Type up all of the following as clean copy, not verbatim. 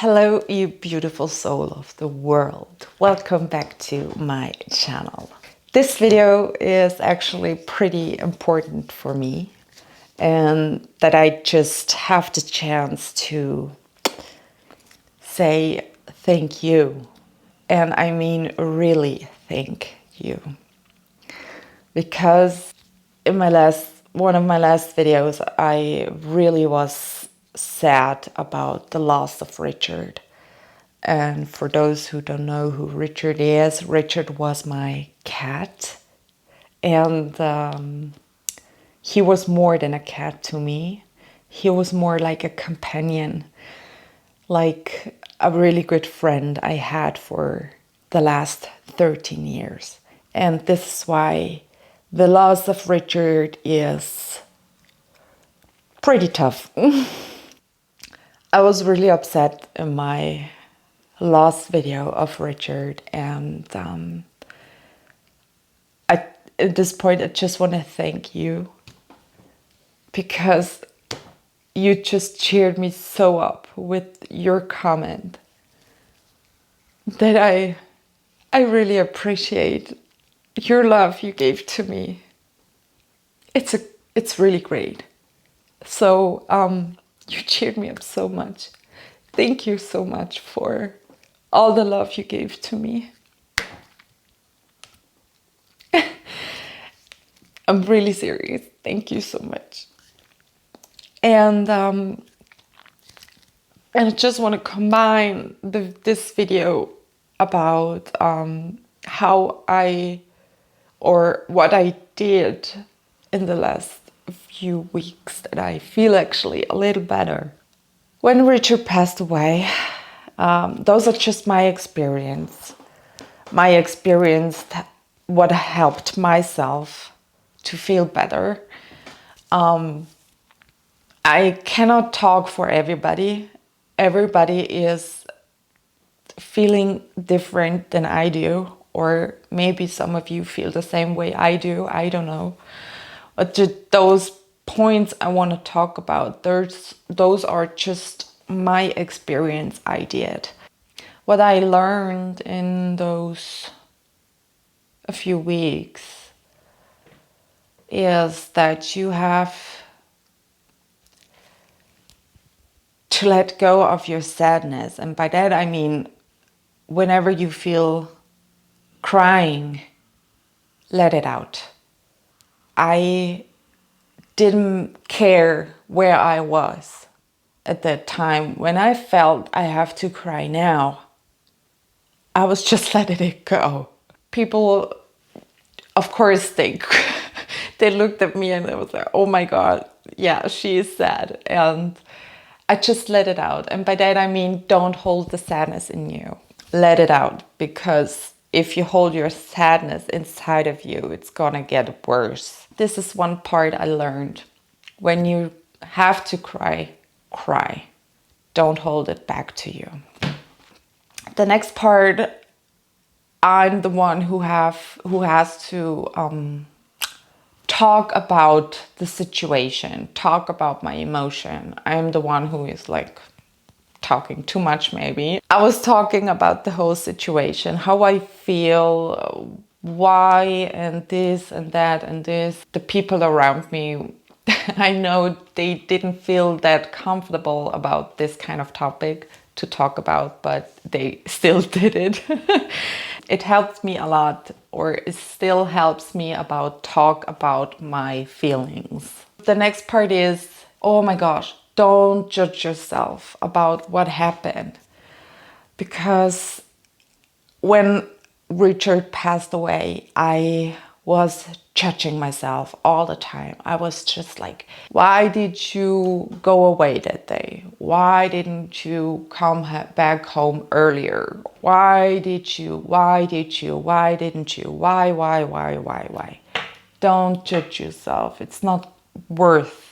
Hello, you beautiful soul of the world. Welcome back to my channel. This video is actually pretty important for me, and that I just have the chance to say thank you. And I mean really thank you. Because in one of my last videos, I really was sad about the loss of Richard. And for those who don't know who Richard is, Richard was my cat. And he was more than a cat to me. He was more like a companion, like a really good friend I had for the last 13 years. And this is why the loss of Richard is pretty tough. I was really upset in my last video of Richard, and at this point I just want to thank you, because you just cheered me so up with your comment that I really appreciate your love you gave to me. It's really great. So you cheered me up so much. Thank you so much for all the love you gave to me. I'm really serious. Thank you so much. And I just want to combine this video about how what I did in the last few weeks, that I feel actually a little better. When Richard passed away, those are just my experience. What helped myself to feel better. I cannot talk for everybody. Everybody is feeling different than I do, or maybe some of you feel the same way I do. I don't know. But those points I want to talk about, those are just my experience I did. What I learned in those a few weeks is that you have to let go of your sadness. And by that I mean, whenever you feel crying, let it out. I didn't care where I was at that time. When I felt I have to cry now, I was just letting it go. People, of course, they looked at me and they was like, oh my God, yeah, she is sad. And I just let it out. And by that I mean, don't hold the sadness in you. Let it out, because if you hold your sadness inside of you, it's gonna get worse. This is one part I learned. When you have to cry, cry. Don't hold it back to you. The next part, I'm the one who has to talk about the situation, talk about my emotion. I'm the one who is like talking too much, maybe. I was talking about the whole situation, how I feel, why, and this and that and this. The people around me, I know they didn't feel that comfortable about this kind of topic to talk about, but they still did it. It helped me a lot, or it still helps me talk about my feelings. The next part is, oh my gosh, don't judge yourself about what happened. Because when Richard passed away, I was judging myself all the time. I was just like, why did you go away that day? Why didn't you come back home earlier? Why didn't you? Why? Don't judge yourself. It's not worth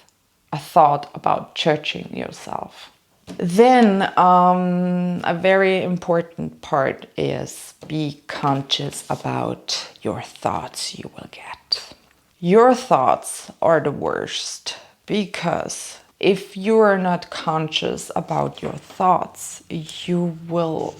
a thought about judging yourself. Then a very important part is be conscious about your thoughts you will get. Your thoughts are the worst, because if you are not conscious about your thoughts, you will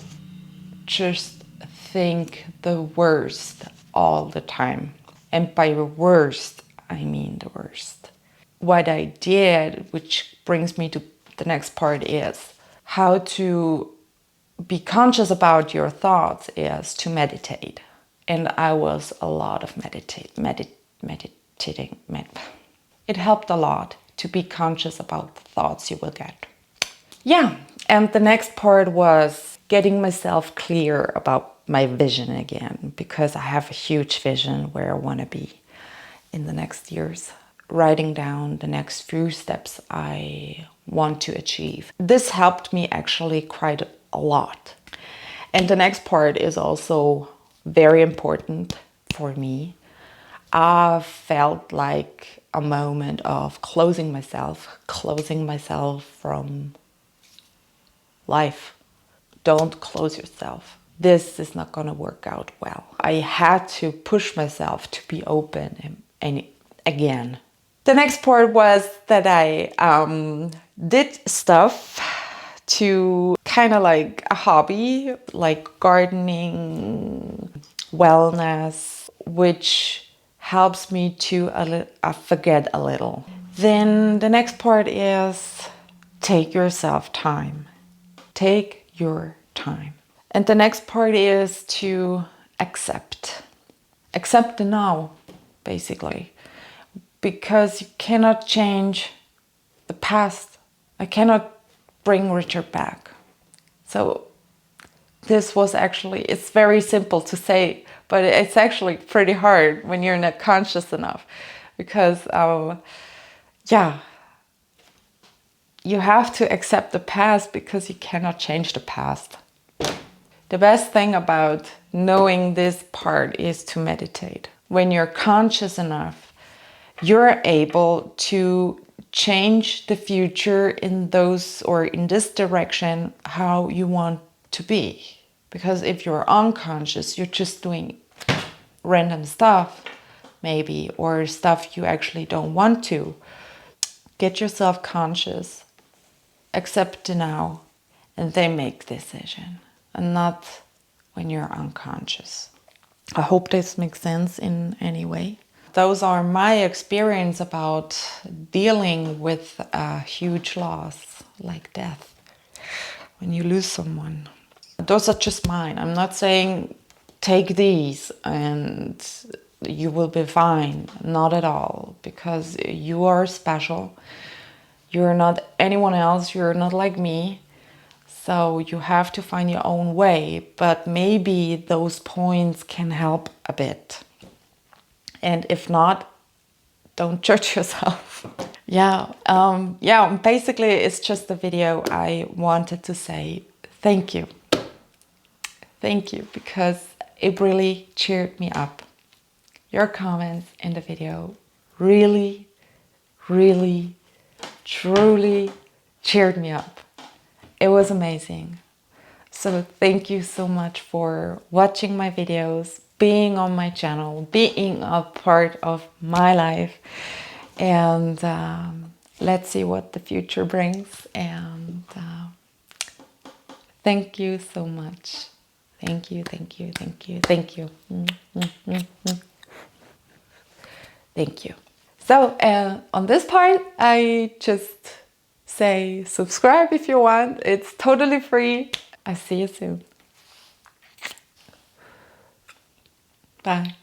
just think the worst all the time. And by the worst, I mean the worst. What I did, which brings me to the next part, is how to be conscious about your thoughts is to meditate. And I was a lot of meditating. It helped a lot to be conscious about the thoughts you will get. Yeah, and the next part was getting myself clear about my vision again, because I have a huge vision where I want to be in the next years. Writing down the next few steps I want to achieve. This helped me actually quite a lot. And the next part is also very important for me. I felt like a moment of closing myself from life. Don't close yourself. This is not going to work out well. I had to push myself to be open and again. The next part was that I did stuff to kind of like a hobby, like gardening, wellness, which helps me to forget a little. Then the next part is take yourself time. Take your time. And the next part is to accept. Accept the now, basically. Because you cannot change the past. I cannot bring Richard back. So this was actually, it's very simple to say, but it's actually pretty hard when you're not conscious enough. Because, yeah, you have to accept the past because you cannot change the past. The best thing about knowing this part is to meditate. When you're conscious enough, you're able to change the future in those or in this direction how you want to be. Because if you're unconscious, you're just doing random stuff, maybe, or stuff you actually don't want to. Get yourself conscious, accept the now, and then make the decision, and not when you're unconscious. I hope this makes sense in any way. Those are my experience about dealing with a huge loss like death, when you lose someone. Those are just mine. I'm not saying take these and you will be fine. Not at all, because you are special. You're not anyone else. You're not like me. So you have to find your own way, but maybe those points can help a bit. And if not, don't judge yourself. Yeah, basically it's just a video I wanted to say thank you. Thank you, because it really cheered me up. Your comments in the video really, really, truly cheered me up. It was amazing. So thank you so much for watching my videos, being on my channel, being a part of my life. And let's see what the future brings. And thank you so much. Thank you, thank you, thank you, thank you. Thank you. So on this part, I just say subscribe if you want. It's totally free. I see you soon. Bye.